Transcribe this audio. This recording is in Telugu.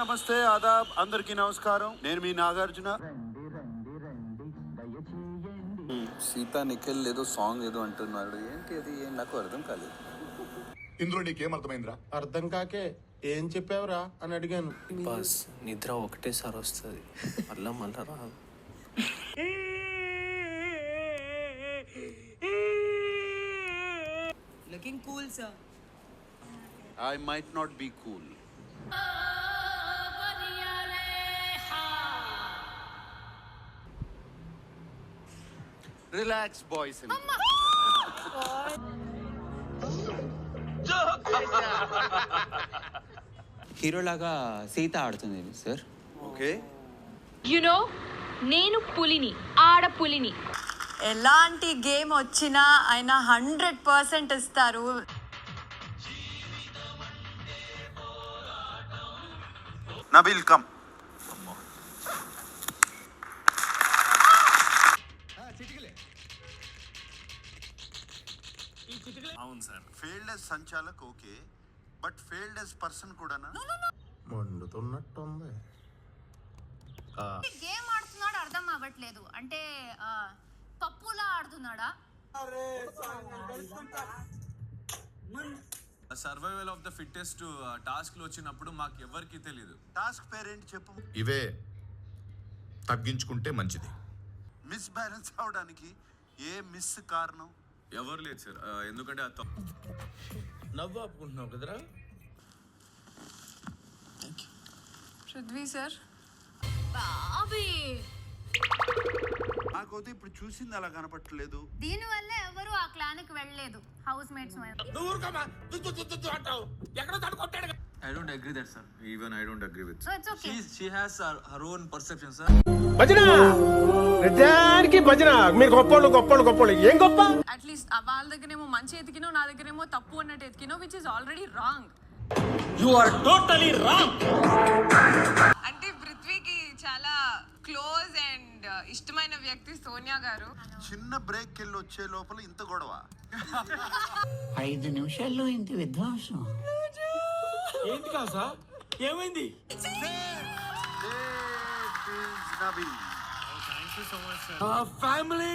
నమస్తే ఆదాబ్ అందరికీ నమస్కారం. నేను మీ నాగార్జున. సీతా నిఖిల్ ఏదో సాంగ్ ఏదో అంటున్నాడు, ఏంటి అది? ఏం నాకు అర్థం కాలేదు. ఇందులో నీకేం అర్థమైందిరా? అర్థం కాకే ఏం చెప్పావురా అని అడిగాను. బాస్ నిద్ర ఒకటేసారి వస్తుంది, మళ్ళా మళ్ళా రాదు. Looking cool, sir. I might not be cool. Relax, boys and hero లాగా సీత ఆడుతుంది సార్. okay. నేను పులిని, ఆడపులిని. ఎలాంటి గేమ్ వచ్చినా ఆయన 100% ఇస్తారు. Nabil, come. అవును సార్. ఫెయిల్డ్ as సంచాలక్ okay, but failed as person కూడానా? మండుతున్నట్టుంది. గేమ్ ఆడుతున్నాడు అర్థం అవ్వట్లేదు. అంటే పప్పులా ఆడుతున్నాడా? సర్వైవల్ ఆఫ్ ద ఫిట్టెస్ట్ టాస్క్లు వచ్చినప్పుడు మాకు ఎవరికి తెలియదు. టాస్క్ పేరేంటి చెప్పు. ఇవే తగ్గించుకుంటే మంచిది. మిస్ బ్యాలెన్స్ అవడానికి ఏ మిస్ కారణం? ఎవరు లేదు సార్, ఎందుకంటే నవ్వు ఆపుకుంటున్నావు కదరా. పృథ్వీ సార్, బాబీ నాకైతే ఇప్పుడు చూసింది అలా కనపట్టలేదు. దీని వల్ల ఎవరు ఆ క్లాన్కి వెళ్ళలేదు. House mates I don't agree that sir. Even I don't agree with. So it's okay. She has her own perception sir. భజన నిజానికి భజన. మీరు గొప్పోళ్ళు ఏం గొప్ప. అట్లీస్ట్ వాళ్ళ దగ్గరేమో మంచి ఎతికినో, నా దగ్గరేమో తప్పు అన్నట్టు ఎతికినో, which is already wrong. You are totally wrong. అంటే పృథ్వీకి చాలా క్లోజ్ అండ్ ఇష్టమైన వ్యక్తి సోనియా గారు. చిన్న బ్రేక్ వెళ్ళి వచ్చే లోపల ఇంత గొడవ. 5 నిమిషాల్లో ఇంత విధ్వంసం. ఏంటి కాదు సార్, ఏమైంది? Nabil. Thank you so much sir. Family